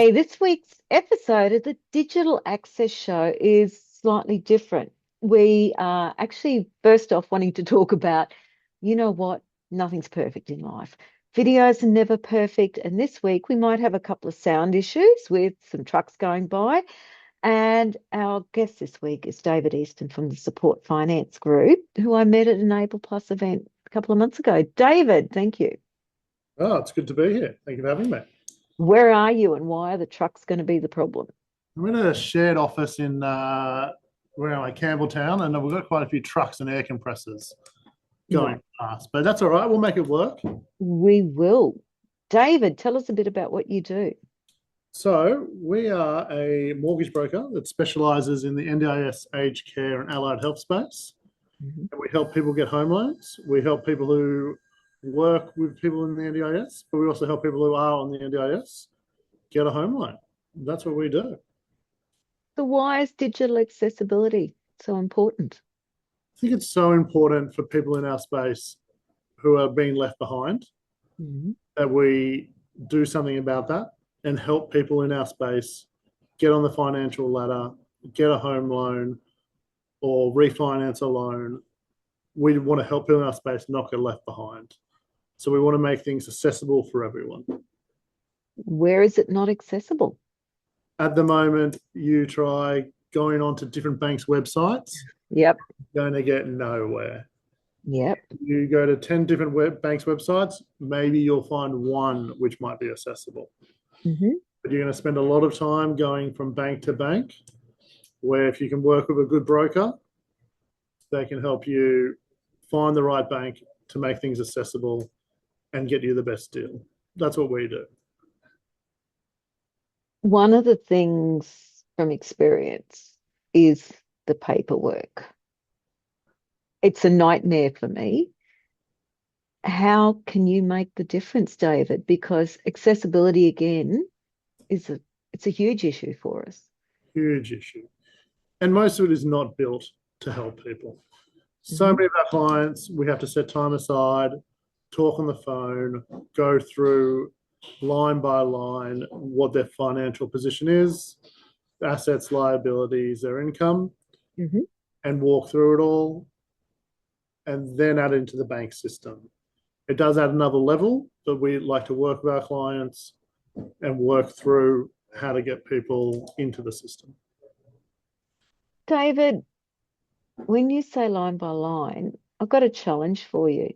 Hey, this week's episode of the Digital Access Show is slightly different. We are actually first off wanting to talk about, you know what, nothing's perfect in life. Videos are never perfect. And this week we might have a couple of sound issues with some trucks going by. And our guest this week is David Easton from the Support Finance Group, who I met at an Able Plus event a couple of months ago. David, thank you. Oh, it's good to be here. Thank you for having me. Where are you and why are the trucks going to be the problem? I'm in a shared office in we're in like Campbelltown, and we've got quite a few trucks and air compressors Right. going past. But that's all right. We'll make it work. We will. David, tell us a bit about what you do. So we are a mortgage broker that specialises in the NDIS aged care and allied health space. Mhm. And we help people get home loans. We help people who work with people in the NDIS, but we also help people who are on the NDIS get a home loan. That's what we do. So why is digital accessibility so important? I think it's so important for people in our space who are being left behind Mhm. that we do something about that and help people in our space get on the financial ladder, get a home loan, or refinance a loan. We want to help people in our space not get left behind. So we want to make things accessible for everyone. Where is it not accessible? At the moment, you try going onto different banks' websites, Yep. you're going to get nowhere. Yep. You go to 10 different banks' websites, maybe you'll find one which might be accessible. Hmm. But you're going to spend a lot of time going from bank to bank, where if you can work with a good broker, they can help you find the right bank to make things accessible and get you the best deal. That's what we do. One of the things from experience is the paperwork. It's a nightmare for me. How can you make the difference, David? Because accessibility again is it's a huge issue for us. Huge issue. And most of it is not built to help people. So Mhm. many of our clients, we have to set time aside, talk on the phone, go through line by line what their financial position is, assets, liabilities, their income, Mhm. and walk through it all and then add it into the bank system. It does add another level, but we like to work with our clients and work through how to get people into the system. David, when you say line by line, I've got a challenge for you.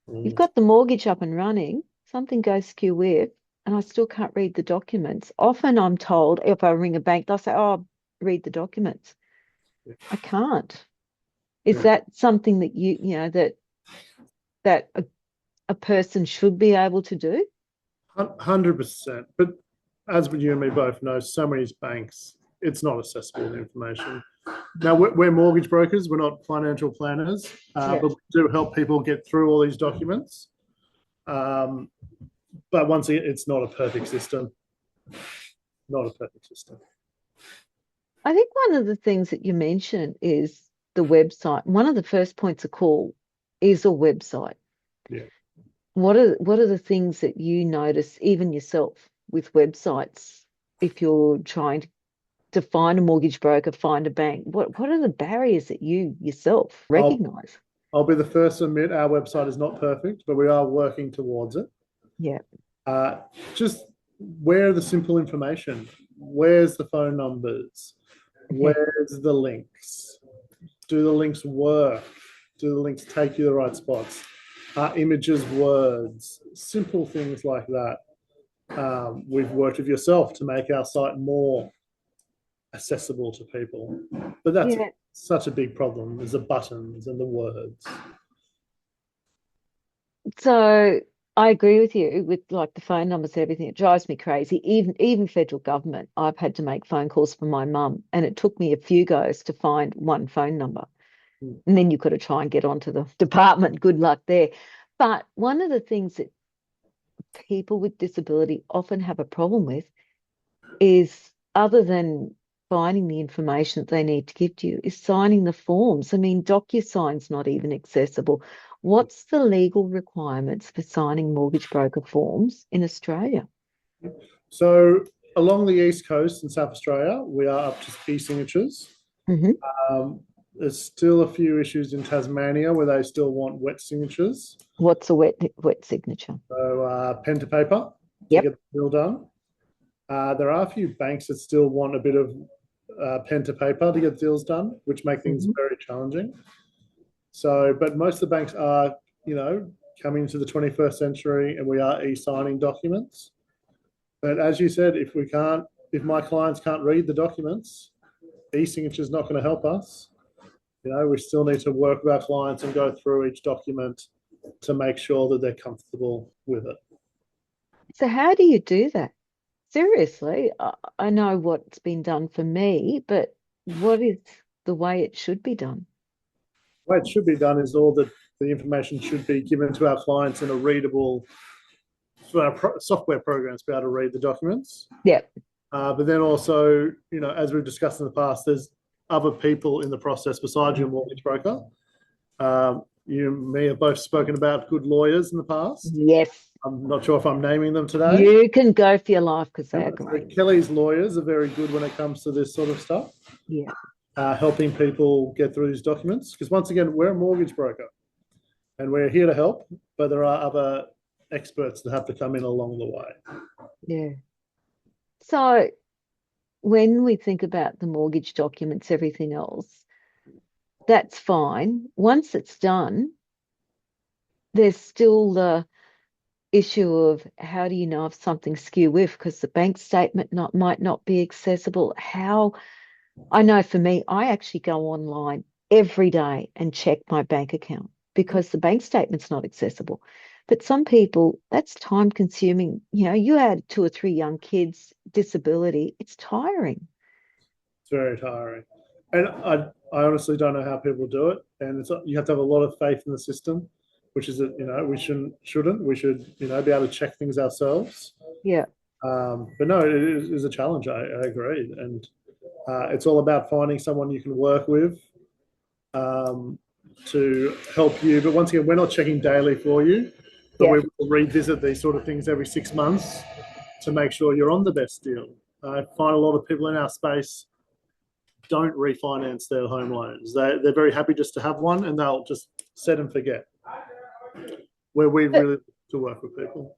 You've Mm. got the mortgage up and running, something goes skew with, and I still can't read the documents. Often I'm told if I ring a bank, they'll say, oh, read the documents. I can't. Is Yeah. that something that that a person should be able to do? 100%. But as you and me both know, so many banks, it's not accessible information. Now, we're mortgage brokers, we're not financial planners, Yeah. but we do help people get through all these documents. Um, but once again, it's not a perfect system. Not a perfect system. I think one of the things that you mentioned is the website. One of the first points of call is a website. Yeah. What are the things that you notice, even yourself, with websites, if you're trying to find a mortgage broker, find a bank? What are the barriers that you yourself I'll, recognize? I'll be the first to admit our website is not perfect, but we are working towards it. Yeah. Uh, just where the simple information? Where's the phone numbers? Where's the links? Do the links work? Do the links take you to the right spots? Are images words? Simple things like that. We've worked with yourself to make our site more accessible to people. But that's Yeah. such a big problem is the buttons and the words. So I agree with you with like the phone numbers and everything. It drives me crazy. Even federal government, I've had to make phone calls for my mum, and it took me a few goes to find one phone number. And then you've got to try and get onto the department. Good luck there. But one of the things that people with disability often have a problem with is, other than finding the information that they need to give to you, is signing the forms. I mean, DocuSign's not even accessible. What's the legal requirements for signing mortgage broker forms in Australia? So along the East Coast in South Australia, we are up to e-signatures. Hmm. There's still a few issues in Tasmania where they still want wet signatures. What's a wet signature? So pen to paper to Yep. get the deal done. There are a few banks that still want a bit of pen to paper to get deals done, which make things Hmm. very challenging. So, but most of the banks are, coming to the 21st century, and we are e-signing documents. But as you said, if my clients can't read the documents, e-signature is not going to help us. We still need to work with our clients and go through each document to make sure that they're comfortable with it. So how do you do that? Seriously, I know what's been done for me, but what is the way it should be done? The way it should be done is all the information should be given to our clients in a readable, for our software programs to be able to read the documents. Yeah. But then also, as we've discussed in the past, there's other people in the process besides your mortgage broker. You and me have both spoken about good lawyers in the past. Yes. I'm not sure if I'm naming them today. You can go for your life because they are So great. Kelly's lawyers are very good when it comes to this sort of stuff, Yeah. helping people get through these documents. Because once again, we're a mortgage broker and we're here to help, but there are other experts that have to come in along the way. Yeah. So when we think about the mortgage documents, everything else, that's fine. Once it's done, there's still the issue of how do you know if something's skew with because the bank statement might not be accessible. How I know for me, I actually go online every day and check my bank account because the bank statement's not accessible. But some people, that's time consuming. You add two or three young kids, disability, it's tiring. It's very tiring. And I honestly don't know how people do it. And you have to have a lot of faith in the system, which is that, we shouldn't. We should, be able to check things ourselves. Yeah. But no, it is a challenge. I agree. And it's all about finding someone you can work with to help you. But once again, we're not checking daily for you, but Yeah. we will revisit these sort of things every 6 months to make sure you're on the best deal. I find a lot of people in our space don't refinance their home loans. They're very happy just to have one and they'll just set and forget. Where we But, really to work with people.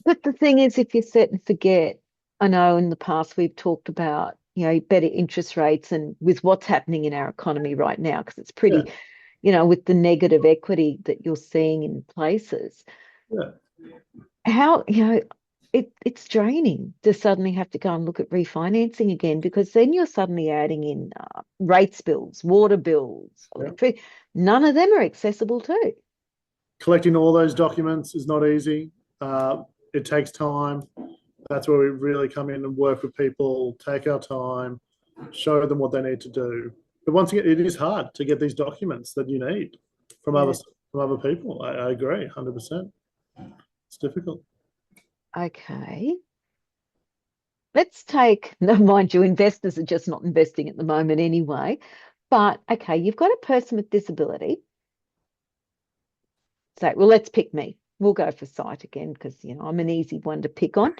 but the thing is, if you set and forget, I know in the past we've talked about, better interest rates and with what's happening in our economy right now, because it's Yeah, pretty, with the negative equity that you're seeing in places, yeah. how, it's draining to suddenly have to go and look at refinancing again because then you're suddenly adding in rates bills, water bills, Yeah. electricity. None of them are accessible too. Collecting all those documents is not easy. It takes time. That's where we really come in and work with people, take our time, show them what they need to do. But once again, it is hard to get these documents that you need from Yeah. other people. I agree, 100%. It's difficult. Okay. Let's take, no, mind you, investors are just not investing at the moment anyway. But okay, you've got a person with disability. Say, well, let's pick me. We'll go for sight again because, I'm an easy one to pick on.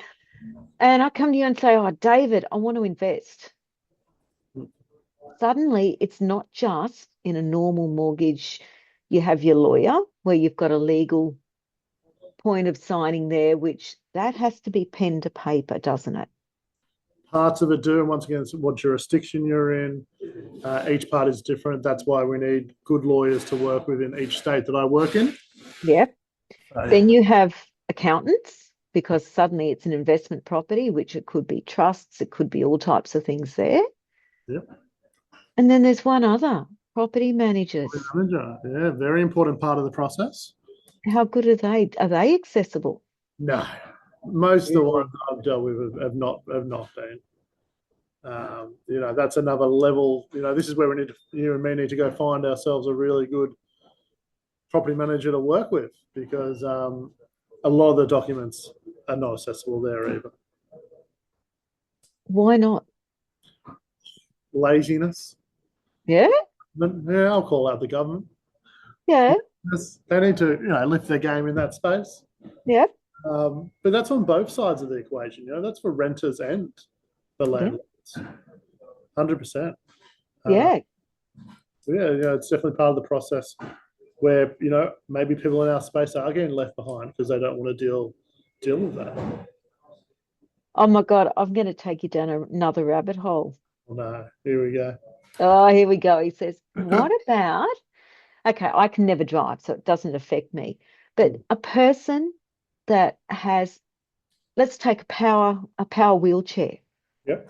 And I come to you and say, oh, David, I want to invest. Suddenly, it's not just in a normal mortgage. You have your lawyer where you've got a legal point of signing there, which that has to be pen to paper, doesn't it? Parts of it do, and once again, it's what jurisdiction you're in. Each part is different. That's why we need good lawyers to work with in each state that I work in. Yeah. So, Then you have accountants because suddenly it's an investment property, which it could be trusts, it could be all types of things there. yep. And then there's one other, property managers. Manager, yeah, very important part of the process. How good are they? Are they accessible? No, most of the ones Really? I've dealt with have not been. That's another level. This is where you and me need to go find ourselves a really good property manager to work with because a lot of the documents are not accessible there either. Why not? Laziness. Yeah, But yeah, I'll call out the government. yeah, They need to, lift their game in that space. yeah. But that's on both sides of the equation. That's for renters and the Yeah. landlords. 100%. Yeah. Yeah, it's definitely part of the process where, maybe people in our space are getting left behind because they don't want to deal with that. Oh my God, I'm going to take you down another rabbit hole. Well, no, here we go. Oh, here we go. He says, what about, okay, I can never drive, so it doesn't affect me. But a person that has, let's take a power wheelchair, Yep,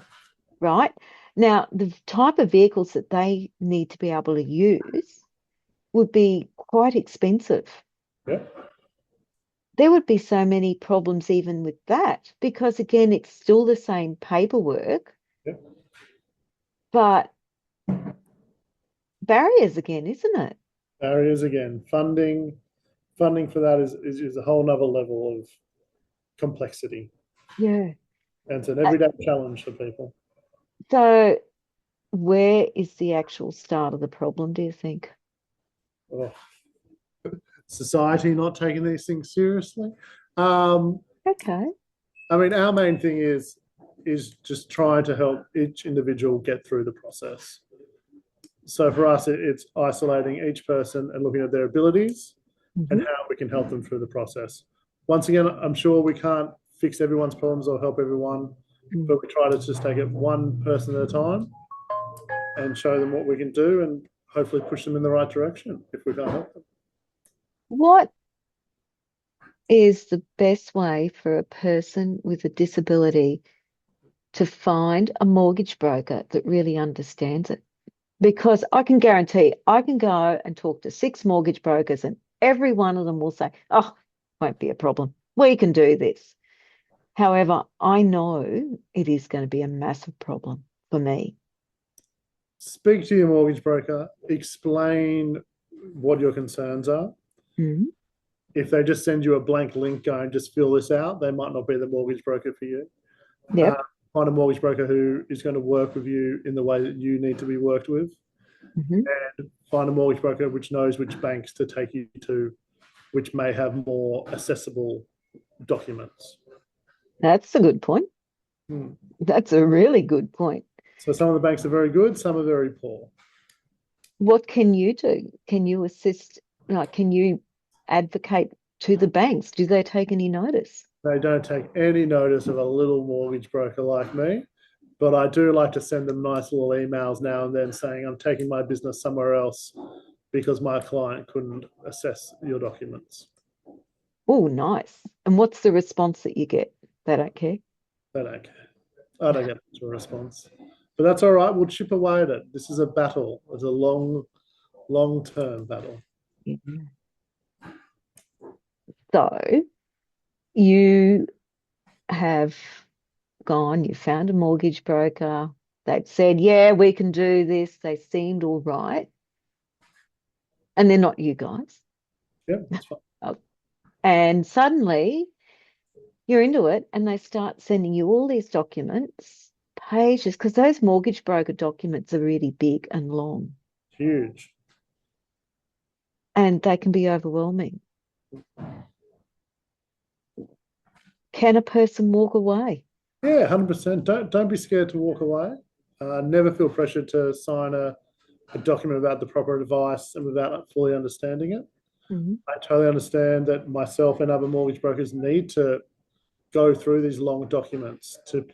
right? Now, the type of vehicles that they need to be able to use would be quite expensive. yep, There would be so many problems even with that, because again, it's still the same paperwork, yep. but barriers again, isn't it? Barriers again. Funding for that is a whole nother level of complexity. Yeah. And it's an Uh, everyday challenge for people. So, where is the actual start of the problem, do you think? Oh, society not taking these things seriously. Um, Okay. I mean, our main thing is just trying to help each individual get through the process. So for us, it's isolating each person and looking at their abilities and Hmm. how we can help them through the process. Once again, I'm sure we can't fix everyone's problems or help everyone, Mm. but we try to just take it one person at a time and show them what we can do and hopefully push them in the right direction if we can't help them. What is the best way for a person with a disability to find a mortgage broker that really understands it? Because I can guarantee I can go and talk to 6 mortgage brokers, and every one of them will say, oh, won't be a problem. We can do this. However, I know it is going to be a massive problem for me. Speak to your mortgage broker, explain what your concerns are. Mm. If they just send you a blank link going, just fill this out, they might not be the mortgage broker for you. Uh, Yep. Find a mortgage broker who is going to work with you in the way that you need to be worked with. Hmm. Find a mortgage broker which knows which banks to take you to, which may have more accessible documents. That's a good point. Hmm. That's a really good point. So some of the banks are very good, some are very poor. What can you do? Can you assist? Like, can you advocate to the banks? Do they take any notice? They don't take any notice of a little mortgage broker like me, but I do like to send them nice little emails now and then saying I'm taking my business somewhere else because my client couldn't assess your documents. Oh, nice. And what's the response that you get? They don't care. They don't care. I don't get much of a response. But that's all right. We'll chip away at it. This is a battle. It's a long-term battle. Yeah. So you have gone, you found a mortgage broker. They've said, yeah, we can do this. They seemed all right. And they're not you guys. Yep, that's fine. Oh, and suddenly you're into it and they start sending you all these documents, pages, because those mortgage broker documents are really big and long Huge. and they can be overwhelming. Can a person walk away? Yeah, 100%. Don't be scared to walk away. Never feel pressured to sign a document without the proper advice and without fully understanding it. Mhm. I totally understand that myself and other mortgage brokers need to go through these long documents to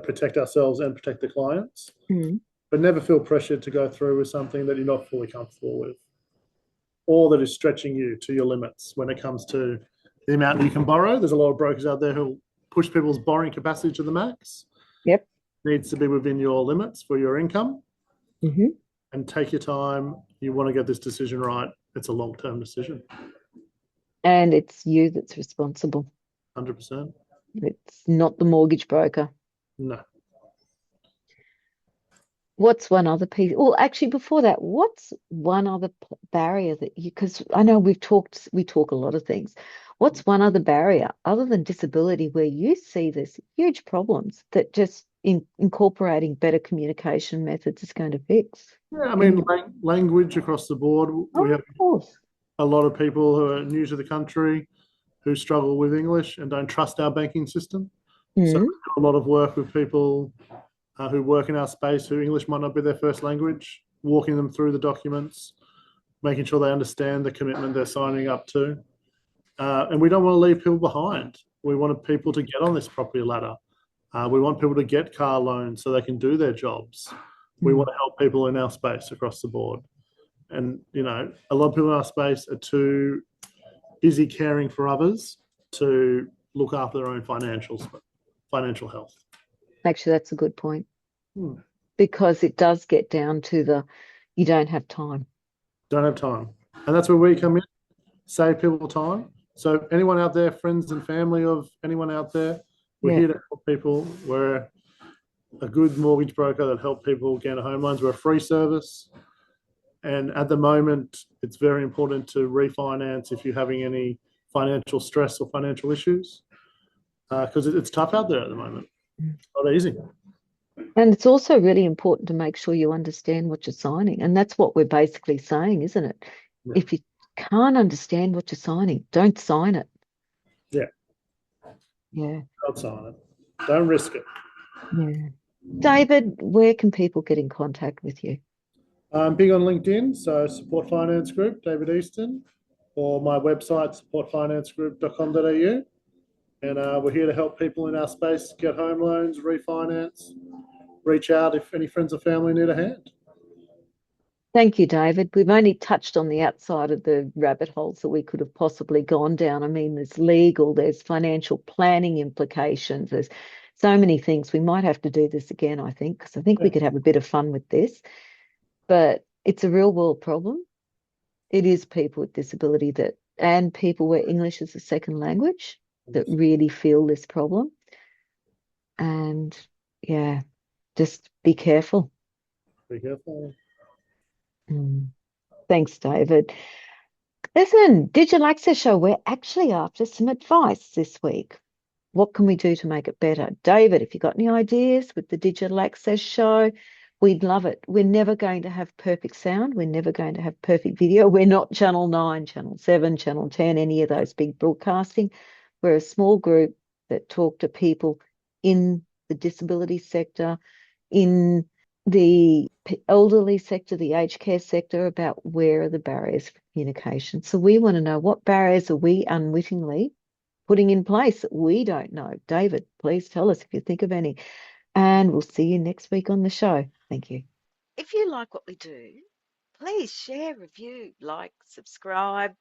protect ourselves and protect the clients, Mm. but never feel pressured to go through with something that you're not fully comfortable with or that is stretching you to your limits when it comes to the amount you can borrow. There's a lot of brokers out there who push people's borrowing capacity to the max. Yep. Needs to be within your limits for your income, Hmm. and take your time. You want to get this decision right. It's a long-term decision. And it's you that's responsible. 100%. It's not the mortgage broker. No. What's one other piece? Well, actually, before that, what's one other barrier that you, because I know we talk a lot of things. What's one other barrier other than disability where you see there's huge problems that just incorporating better communication methods is going to fix? Yeah, I mean, And language across the board. We oh, have of course. a lot of people who are new to the country who struggle with English and don't trust our banking system. So Mm. we do a lot of work with people who work in our space who English might not be their first language, walking them through the documents, making sure they understand the commitment they're signing up to. And we don't want to leave people behind. We want people to get on this property ladder. We want people to get car loans so they can do their jobs. We want to help people in our space across the board. And, you know, a lot of people in our space are too busy caring for others to look after their own financial health. Actually, that's a good point. Hmm. Because it does get down to you don't have time. Don't have time. And that's where we come in, save people time. So anyone out there, friends and family of anyone out there, we're here to help people. We're a good mortgage broker that help people get home loans. We're a free service. And at the moment, it's very important to refinance if you're having any financial stress or financial issues, because it's tough out there at the moment. It's not easy. And it's also really important to make sure you understand what you're signing. And that's what we're basically saying, isn't it? Yeah. If you can't understand what you're signing, don't sign it. Yeah. Yeah. Don't sign it. Don't risk it. Yeah. David, where can people get in contact with you? I'm big on LinkedIn, so Support Finance Group, David Easton, or my website, supportfinancegroup.com.au. And we're here to help people in our space get home loans, refinance, reach out if any friends or family need a hand. Thank you, David. We've only touched on the outside of the rabbit holes that we could have possibly gone down. I mean, there's legal, there's financial planning implications, there's so many things. We might have to do this again, I think, because I think we could have a bit of fun with this. But it's a real world problem. It is people with disability and people where English is a second language that really feel this problem. And yeah, just be careful. Be careful. Thanks, David. Listen, Digital Access Show, we're actually after some advice this week. What can we do to make it better? David, if you've got any ideas with the Digital Access Show, we'd love it. We're never going to have perfect sound. We're never going to have perfect video. We're not Channel 9, Channel 7, Channel 10, any of those big broadcasting. We're a small group that talk to people in the disability sector, in the elderly sector, the aged care sector, about where are the barriers for communication. So we want to know, what barriers are we unwittingly putting in place that we don't know? David, please tell us if you think of any. And we'll see you next week on the show. Thank you. If you like what we do, please share, review, like, subscribe.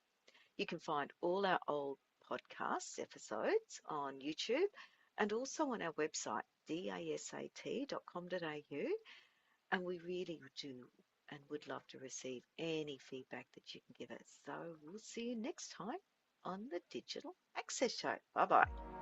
You can find all our old podcast episodes on YouTube and also on our website, dasat.com.au. And we really do and would love to receive any feedback that you can give us. So we'll see you next time on the Digital Access Show. Bye-bye.